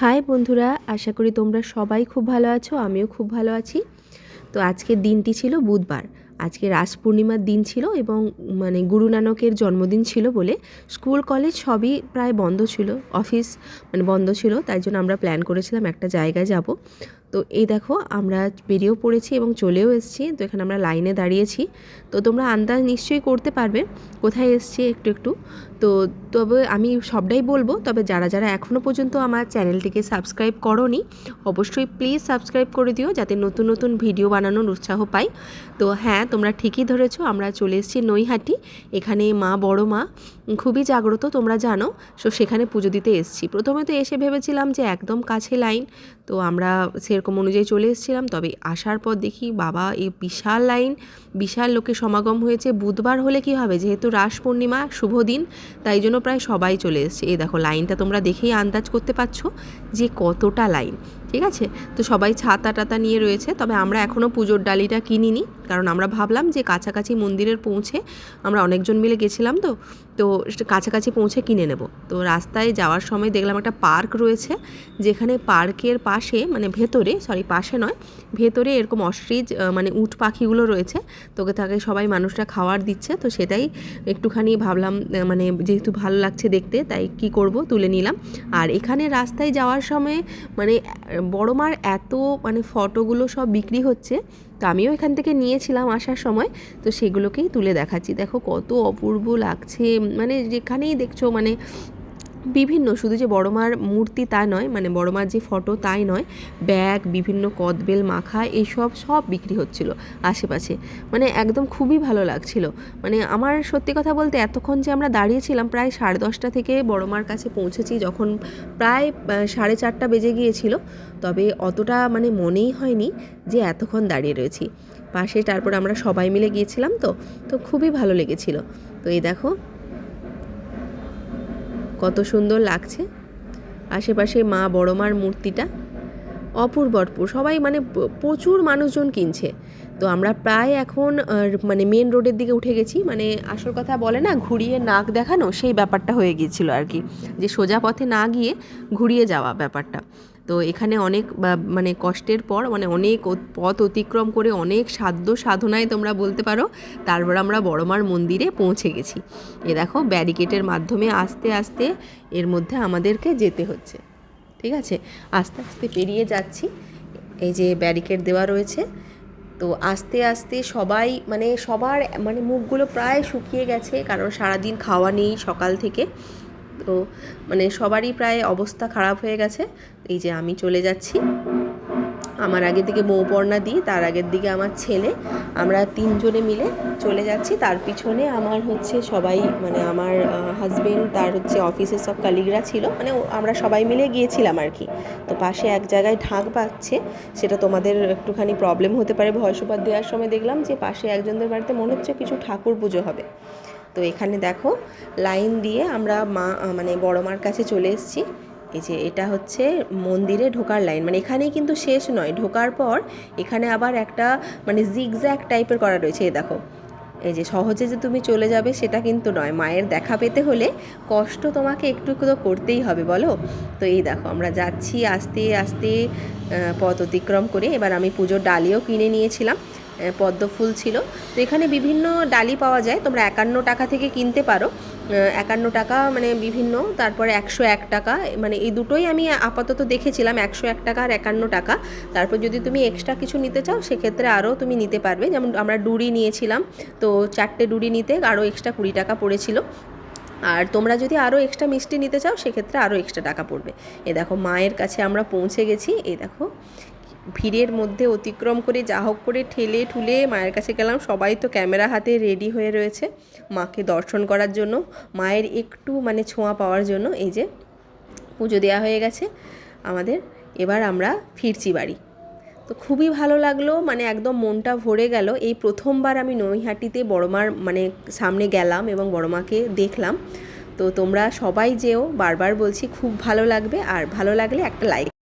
High বন্ধুরা, আশা করি তোমরা সবাই খুব ভালো আছো। আমিও খুব ভালো আছি। তো আজকের দিনটি ছিল বুধবার। আজকে রাস পূর্ণিমার দিন ছিল এবং গুরু নানকের জন্মদিন ছিল বলে স্কুল কলেজ সবই প্রায় বন্ধ ছিল, অফিস বন্ধ ছিল। তাই জন্য আমরা প্ল্যান করেছিলাম একটা জায়গায় যাব। তো এই দেখো আমরা বেরিয়েও পড়েছি এবং চলেও এসেছি। তো এখানে আমরা লাইনে দাঁড়িয়েছি। তো তোমরা আন্দাজ নিশ্চয়ই করতে পারবে কোথায় এসছি একটু একটু। তো তবে আমি সবটাই বলবো, তবে যারা যারা এখনও পর্যন্ত আমার চ্যানেলটিকে সাবস্ক্রাইব করোনি অবশ্যই প্লিজ সাবস্ক্রাইব করে দিও, যাতে নতুন নতুন ভিডিও বানানোর উৎসাহ পাই। তো হ্যাঁ, তোমরা ঠিকই ধরেছো, আমরা চলে এসেছি নৈহাটি। এখানে মা বড় মা খুবই জাগ্রত, তোমরা জানো। সো সেখানে পুজো দিতে এসেছি। প্রথমে তো এসে ভেবেছিলাম যে একদম কাছে লাইন, তো আমরা সেরকম অনুযায়ী চলে এসেছিলাম। তবে আসার পর দেখি বাবা, এই বিশাল লাইন, বিশাল লোকের সমাগম হয়েছে। বুধবার হলে কি হবে, যেহেতু রাস পূর্ণিমা শুভ দিন, তাই জন্য প্রায় সবাই চলে এসেছে। এই দেখো লাইনটা তোমরা দেখেই আন্দাজ করতে পারছো যে কতটা লাইন। ঠিক আছে, তো সবাই ছাতা টাতা নিয়ে রয়েছে। তবে আমরা এখনও পুজোর ডালিটা কিনিনি, কারণ আমরা ভাবলাম যে কাছাকাছি মন্দিরের পৌঁছে, আমরা অনেকজন মিলে গেছিলাম, তো কাছাকাছি পৌঁছে কিনে নেব। তো রাস্তায় যাওয়ার সময় দেখলাম একটা পার্ক রয়েছে, যেখানে পার্কের পাশে পাশে নয়, ভেতরে এরকম অস্ট্রিচ উট পাখিগুলো রয়েছে। তোকে তাকে সবাই মানুষরা খাওয়ার দিচ্ছে। তো সেটাই একটুখানি ভাবলাম, যেহেতু ভালো লাগছে দেখতে, তাই কি করব, তুলে নিলাম। আর এখানে রাস্তায় যাওয়ার সময় বড় মার এত ফটোগুলো সব বিক্রি হচ্ছে, তো আমিও এখান থেকে নিয়েছিলাম আসার সময়। তো সেগুলোকেই তুলে দেখাচ্ছি। দেখো কত অপূর্ব লাগছে, যেখানেই দেখছো বিভিন্ন, শুধু যে বড় মার মূর্তি তা নয়, বড় মার যে ফটো তাই নয়, ব্যাগ, বিভিন্ন কদবেল মাখা, এইসব সব বিক্রি হচ্ছিল আশেপাশে। একদম খুবই ভালো লাগছিল। আমার সত্যি কথা বলতে, এতক্ষণ যে আমরা দাঁড়িয়েছিলাম, প্রায় 10:30 থেকে বড় মার কাছে পৌঁছেছি যখন প্রায় 4:30 বেজে গিয়েছিল। তবে অতটা মনেই হয়নি যে এতক্ষণ দাঁড়িয়ে রয়েছি পাশে। তারপর আমরা সবাই মিলে গিয়েছিলাম, তো খুবই ভালো লেগেছিল। তো এই দেখো কত সুন্দর লাগছে আশেপাশে মা বড় মার মূর্তিটা, অপূর্ব অপূর্ব। সবাই প্রচুর মানুষজন কিনছে। তো আমরা প্রায় এখন মেন রোডের দিকে উঠে গেছি। আসল কথা বলে না, ঘুরিয়ে নাক দেখানো, সেই ব্যাপারটা হয়ে গিয়েছিল আর কি, যে সোজা পথে না গিয়ে ঘুরিয়ে যাওয়া ব্যাপারটা। তো এখানে অনেক কষ্টের পর, অনেক পথ অতিক্রম করে, অনেক সাধ্য সাধনায় তোমরা বলতে পারো, তারপর আমরা বড়মার মন্দিরে পৌঁছে গেছি। এ দেখো ব্যারিকেডের মাধ্যমে আস্তে আস্তে এর মধ্যে আমাদেরকে যেতে হচ্ছে। ঠিক আছে, আস্তে আস্তে পেরিয়ে যাচ্ছি। এই যে ব্যারিকেড দেওয়া রয়েছে, তো আস্তে আস্তে সবাই সবার মুখগুলো প্রায় শুকিয়ে গেছে, কারণ সারাদিন খাওয়া নেই সকাল থেকে। তো সবারই প্রায় অবস্থা খারাপ হয়ে গেছে। এই যে আমি চলে যাচ্ছি, আমার আগের দিকে মৌপর্ণা দি, তার আগের দিকে আমার ছেলে, আমরা 3 জনে মিলে চলে যাচ্ছি। তার পিছনে আমার সবাই আমার হাজবেন্ড, তার অফিসের সব কালিগরা ছিল, আমরা সবাই মিলে গিয়েছিলাম আর কি। তো পাশে এক জায়গায় ঢাক বাজছে, সেটা তোমাদের একটুখানি প্রবলেম হতে পারে। ভয়েস ওভার দেওয়ার সময় দেখলাম যে পাশে একজনদের বাড়িতে মনে হচ্ছে কিছু ঠাকুর পুজো হবে। তো এখানে দেখো লাইন দিয়ে আমরা বড় মার কাছে চলে এসেছি। এই যে এটা হচ্ছে মন্দিরে ঢোকার লাইন, এখানেই কিন্তু শেষ নয়। ঢোকার পর এখানে আবার একটা জিগজ্যাগ টাইপের করা রয়েছে। এই দেখো, এই যে সহজে যে তুমি চলে যাবে সেটা কিন্তু নয়। মায়ের দেখা পেতে হলে কষ্ট তোমাকে একটু তো করতেই হবে, বলো। তো এই দেখো আমরা যাচ্ছি আস্তে আস্তে পথ অতিক্রম করে। এবার আমি পুজোর ডালিও কিনে নিয়েছিলাম, পদ্ম ফুল ছিল। তো এখানে বিভিন্ন ডালি পাওয়া যায়, তোমরা 51 টাকা থেকে কিনতে পারো। 51 টাকা বিভিন্ন, তারপরে 101 টাকা, এই দুটোই আমি আপাতত দেখেছিলাম, 101 টাকা আর 51 টাকা। তারপর যদি তুমি এক্সট্রা কিছু নিতে চাও সেক্ষেত্রে আরও তুমি নিতে পারবে। যেমন আমরা ডুরি নিয়েছিলাম, তো 4টে ডুরি নিতে আরও এক্সট্রা 20 টাকা পড়েছিল। আর তোমরা যদি আরও এক্সট্রা মিষ্টি নিতে চাও সেক্ষেত্রে আরও এক্সট্রা টাকা পড়বে। এ দেখো মায়ের কাছে আমরা পৌঁছে গেছি। এই দেখো ভিড়ের মধ্যে অতিক্রম করে যা হোক করে ঠেলে ঠুলে মায়ের কাছে গেলাম। সবাই তো ক্যামেরা হাতে রেডি হয়ে রয়েছে মাকে দর্শন করার জন্য, মায়ের একটু ছোঁয়া পাওয়ার জন্য। এই যে পুজো দেওয়া হয়ে গেছে আমাদের, এবার আমরা ফিরছি বাড়ি। তো খুবই ভালো লাগলো, একদম মনটা ভরে গেল। এই প্রথমবার আমি নৈহাটিতে বড়মার সামনে গেলাম এবং বড়মাকে দেখলাম। তো তোমরা সবাই যেও, বারবার বলছি, খুব ভালো লাগবে। আর ভালো লাগলে একটা লাইক